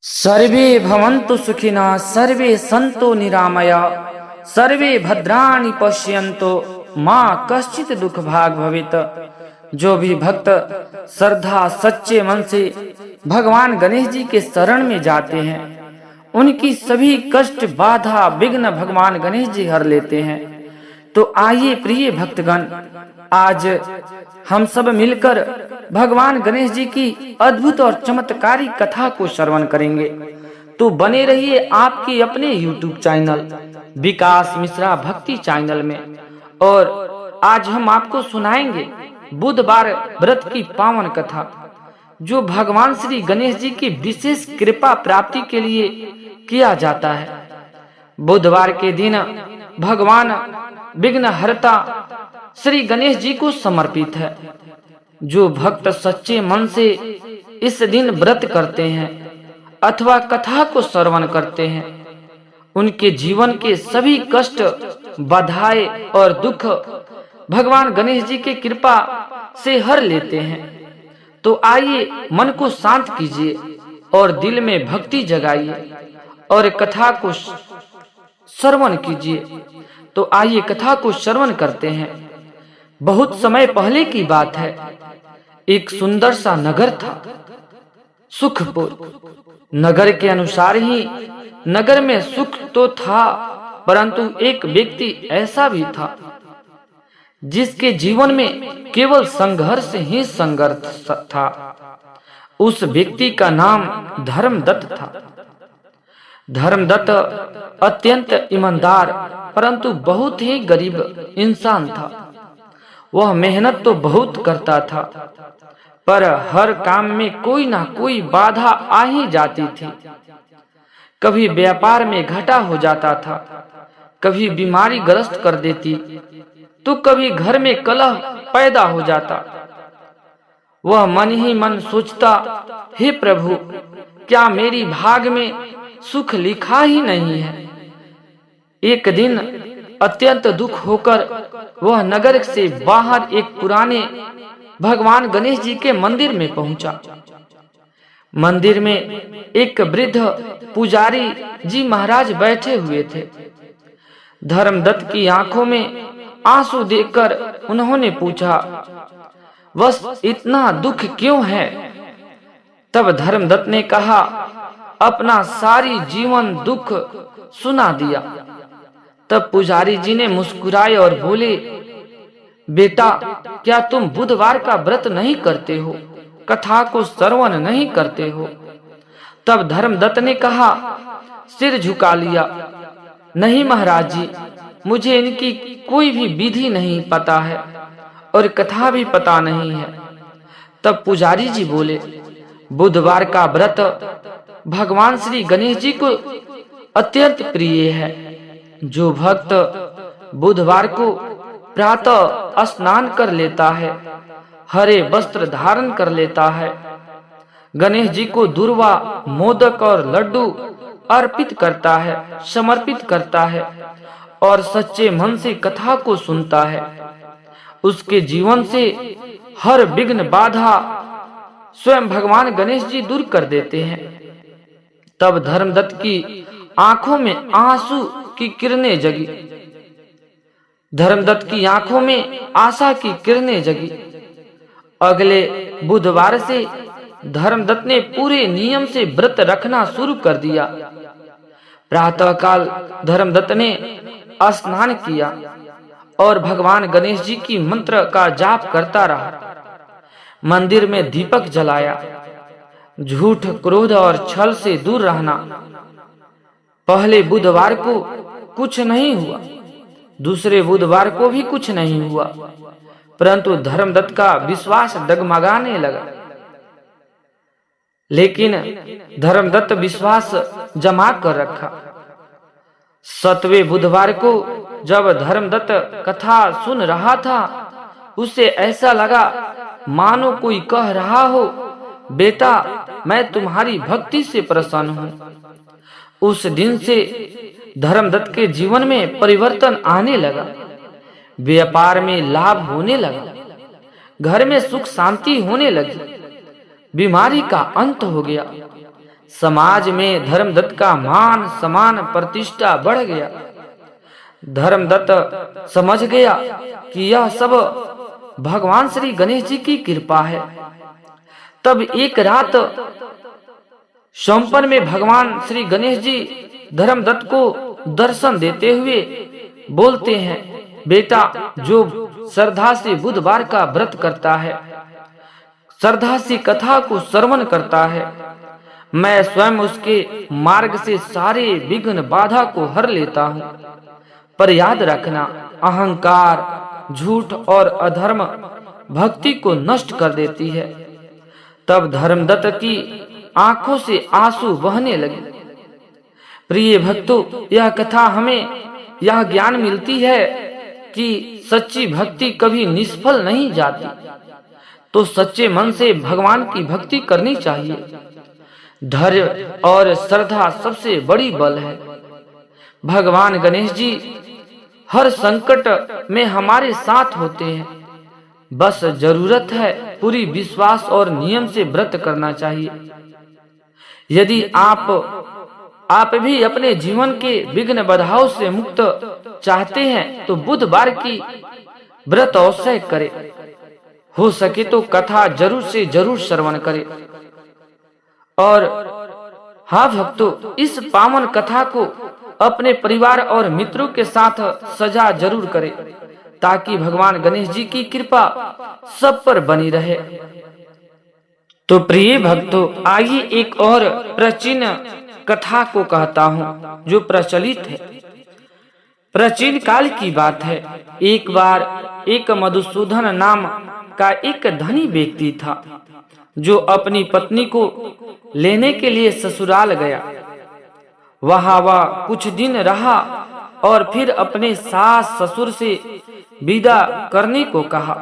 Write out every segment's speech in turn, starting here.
सर्वे भवन्तु सुखिनः सर्वे सन्तु निरामया सर्वे भद्राणि पश्यन्तु माँ कश्चित दुख भाग भवेत। जो भी भक्त श्रद्धा सच्चे मन से भगवान गणेश जी के शरण में जाते हैं उनकी सभी कष्ट बाधा विघ्न भगवान गणेश जी हर लेते हैं। तो आइए प्रिय भक्तगण, आज हम सब मिलकर भगवान गणेश जी की अद्भुत और चमत्कारी कथा को श्रवण करेंगे। तो बने रहिए आपके अपने YouTube चैनल विकास मिश्रा भक्ति चैनल में। और आज हम आपको सुनाएंगे बुधवार व्रत की पावन कथा, जो भगवान श्री गणेश जी की विशेष कृपा प्राप्ति के लिए किया जाता है। बुधवार के दिन भगवान विघ्नहर्ता श्री गणेश जी को समर्पित है। जो भक्त सच्चे मन से इस दिन व्रत करते हैं अथवा कथा को श्रवण करते हैं उनके जीवन के सभी कष्ट बाधाएं और दुख भगवान गणेश जी के कृपा से हर लेते हैं। तो आइए मन को शांत कीजिए और दिल में भक्ति जगाइए और कथा को श्रवण कीजिए। तो आइए कथा को श्रवण करते हैं। बहुत समय पहले की बात है। एक सुंदर सा नगर था, सुखपुर। नगर के अनुसार ही नगर में सुख तो था, परंतु एक व्यक्ति ऐसा भी था जिसके जीवन में केवल संघर्ष ही संघर्ष था। उस व्यक्ति का नाम धर्मदत्त था। धर्मदत्त अत्यंत ईमानदार परंतु बहुत ही गरीब इंसान था। वह मेहनत तो बहुत करता था, पर हर काम में कोई ना कोई बाधा आ ही जाती थी। कभी व्यापार में घाटा हो जाता था, कभी बीमारी ग्रस्त कर देती, तो कभी घर में कलह पैदा हो जाता। वह मन ही मन सोचता, हे प्रभु, क्या मेरी भाग में सुख लिखा ही नहीं है। एक दिन अत्यंत दुख होकर वह नगर से बाहर एक पुराने भगवान गणेश जी के मंदिर में पहुंचा। मंदिर में एक वृद्ध पुजारी जी महाराज बैठे हुए थे। धर्मदत्त की आंखों में आंसू देखकर उन्होंने पूछा, बस इतना दुख क्यों है? तब धर्मदत्त ने कहा, अपना सारी जीवन दुख सुना दिया। तब पुजारी जी ने मुस्कुराए और बोले, बेटा, क्या तुम बुधवार का व्रत नहीं करते हो, कथा को श्रवण नहीं करते हो? तब धर्मदत्त ने कहा, सिर झुका लिया, नहीं महाराज जी, मुझे इनकी कोई भी विधि नहीं पता है और कथा भी पता नहीं है। तब पुजारी जी बोले, बुधवार का व्रत भगवान श्री गणेश जी को अत्यंत प्रिय है। जो भक्त बुधवार को प्रातः स्नान कर लेता है, हरे वस्त्र धारण कर लेता है, गणेश जी को दूर्वा, मोदक और लड्डू अर्पित करता है, समर्पित करता है और सच्चे मन से कथा को सुनता है, उसके जीवन से हर विघ्न बाधा स्वयं भगवान गणेश जी दूर कर देते हैं। तब धर्मदत्त की आंखों में आंसू की किरणें जगी। धर्मदत्त की आंखों में आशा की किरणें जगी। अगले बुधवार से धर्मदत्त ने पूरे नियम से व्रत रखना शुरू कर दिया। प्रातःकाल धर्मदत्त ने स्नान किया और भगवान गणेश जी की मंत्र का जाप करता रहा। मंदिर में दीपक जलाया। झूठ, क्रोध और छल से दूर रहना। पहले बुधवार को कुछ नहीं हुआ, दूसरे बुधवार को भी कुछ नहीं हुआ, परंतु धर्मदत्त का विश्वास डगमगाने लगा। लेकिन धर्मदत्त विश्वास जमा कर रखा। 7वें बुधवार को जब धर्मदत्त कथा सुन रहा था, उसे ऐसा लगा मानो कोई कह रहा हो, बेटा, मैं तुम्हारी भक्ति से प्रसन्न हूँ। उस दिन से धर्मदत्त के जीवन में परिवर्तन आने लगा। व्यापार में लाभ होने लगा, घर में सुख शांति होने लगी, बीमारी का अंत हो गया, समाज में धर्मदत्त का मान सम्मान प्रतिष्ठा बढ़ गया। धर्मदत्त समझ गया कि यह सब भगवान श्री गणेश जी की कृपा है। तब एक रात स्वप्न में भगवान श्री गणेश जी धर्मदत्त को दर्शन देते हुए बोलते हैं, बेटा, जो श्रद्धा से बुधवार का व्रत करता है, श्रद्धा से कथा को श्रवण करता है, मैं स्वयं उसके मार्ग से सारे विघ्न बाधा को हर लेता हूँ। पर याद रखना, अहंकार, झूठ और अधर्म भक्ति को नष्ट कर देती है। तब धर्मदत्त की आंखों से आंसू बहने लगे। प्रिय भक्तों, यह कथा हमें यह ज्ञान मिलती है कि सच्ची भक्ति कभी निष्फल नहीं जाती। तो सच्चे मन से भगवान की भक्ति करनी चाहिए। धैर्य और श्रद्धा सबसे बड़ी बल है। भगवान गणेश जी हर संकट में हमारे साथ होते हैं। बस जरूरत है पूरी विश्वास और नियम से व्रत करना चाहिए। यदि आप भी अपने जीवन के विघ्न बाधाओं से मुक्त चाहते हैं तो बुधवार की व्रत अवश्य करें। हो सके तो कथा जरूर से जरूर श्रवण करें। और हाँ भक्तों, इस पावन कथा को अपने परिवार और मित्रों के साथ सजा जरूर करें ताकि भगवान गणेश जी की कृपा सब पर बनी रहे। तो प्रिय भक्तों, आइए एक और प्राचीन कथा को कहता हूँ जो प्रचलित है। प्राचीन काल की बात है। एक बार एक मधुसूदन नाम का एक धनी व्यक्ति था जो अपनी पत्नी को लेने के लिए ससुराल गया। वहां वह कुछ दिन रहा और फिर अपने सास ससुर से विदा करने को कहा,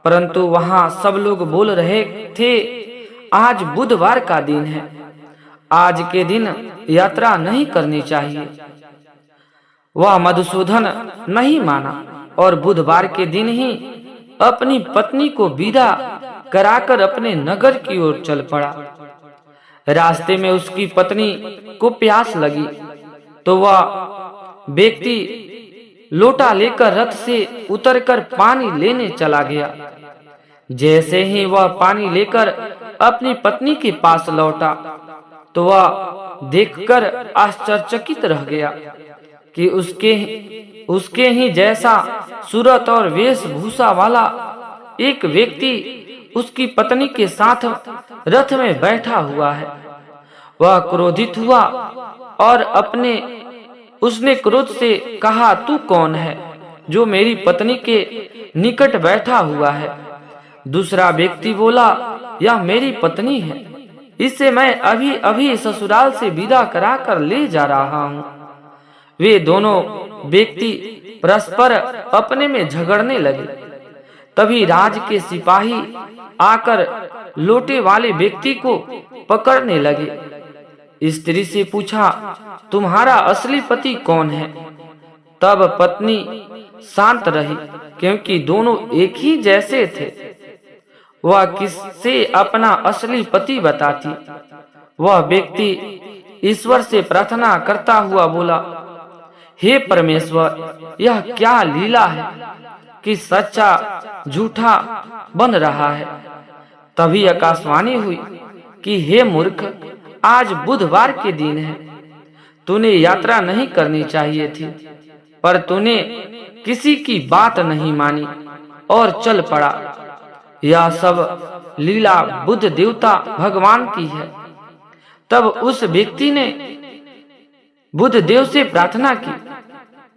परंतु वहां सब लोग बोल रहे थे, आज बुधवार का दिन है, आज के दिन यात्रा नहीं करनी चाहिए। वह मधुसूदन नहीं माना और बुधवार के दिन ही अपनी पत्नी को विदा कराकर अपने नगर की ओर चल पड़ा। रास्ते में उसकी पत्नी को प्यास लगी तो वह व्यक्ति लोटा लेकर रथ से उतरकर पानी लेने चला गया। जैसे ही वह पानी लेकर अपनी पत्नी के पास लौटा तो वह देखकर आश्चर्यचकित रह गया कि उसके ही जैसा सूरत और वेशभूषा वाला एक व्यक्ति उसकी पत्नी के साथ रथ में बैठा हुआ है। वह क्रोधित हुआ और उसने क्रोध से कहा, तू कौन है जो मेरी पत्नी के निकट बैठा हुआ है? दूसरा व्यक्ति बोला, यह मेरी पत्नी है, इसे मैं अभी अभी ससुराल से विदा कराकर ले जा रहा हूँ। वे दोनों व्यक्ति परस्पर अपने में झगड़ने लगे। तभी राज के सिपाही आकर लोटे वाले व्यक्ति को पकड़ने लगे। स्त्री से पूछा, तुम्हारा असली पति कौन है? तब पत्नी शांत रही क्योंकि दोनों एक ही जैसे थे। वह किससे अपना असली पति बताती? वह व्यक्ति ईश्वर से प्रार्थना करता हुआ बोला, हे परमेश्वर, यह क्या लीला है कि सच्चा झूठा बन रहा है। तभी आकाशवाणी हुई कि हे मूर्ख, आज बुधवार के दिन है, तूने यात्रा नहीं करनी चाहिए थी, पर तूने किसी की बात नहीं मानी और चल पड़ा। यह सब लीला बुद्ध देवता भगवान की है। तब उस व्यक्ति ने बुद्ध देव से प्रार्थना की।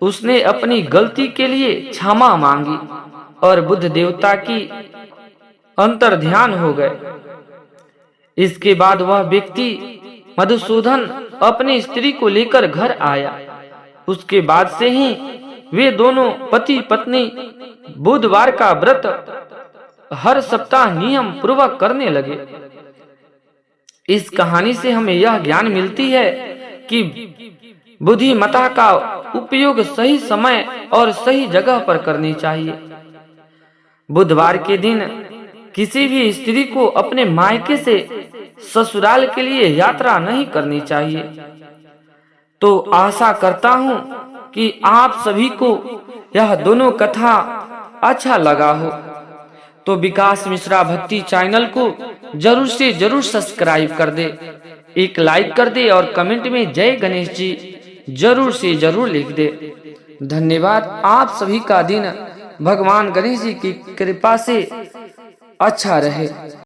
उसने अपनी गलती के लिए क्षमा मांगी और बुद्ध देवता की अंतर्ध्यान हो गए। इसके बाद वह व्यक्ति मधुसूदन अपनी स्त्री को लेकर घर आया। उसके बाद से ही वे दोनों पति पत्नी बुधवार का व्रत हर सप्ताह नियम पूर्वक करने लगे। इस कहानी से हमें यह ज्ञान मिलती है कि बुद्धिमत्ता का उपयोग सही समय और सही जगह पर करनी चाहिए। बुधवार के दिन किसी भी स्त्री को अपने मायके से ससुराल के लिए यात्रा नहीं करनी चाहिए। तो आशा करता हूँ कि आप सभी को यह दोनों कथा अच्छा लगा हो। तो विकास मिश्रा भक्ति चैनल को जरूर से जरूर सब्सक्राइब कर दे, एक लाइक कर दे और कमेंट में जय गणेश जी जरूर से जरूर लिख दे। धन्यवाद। आप सभी का दिन भगवान गणेश जी की कृपा से अच्छा रहे।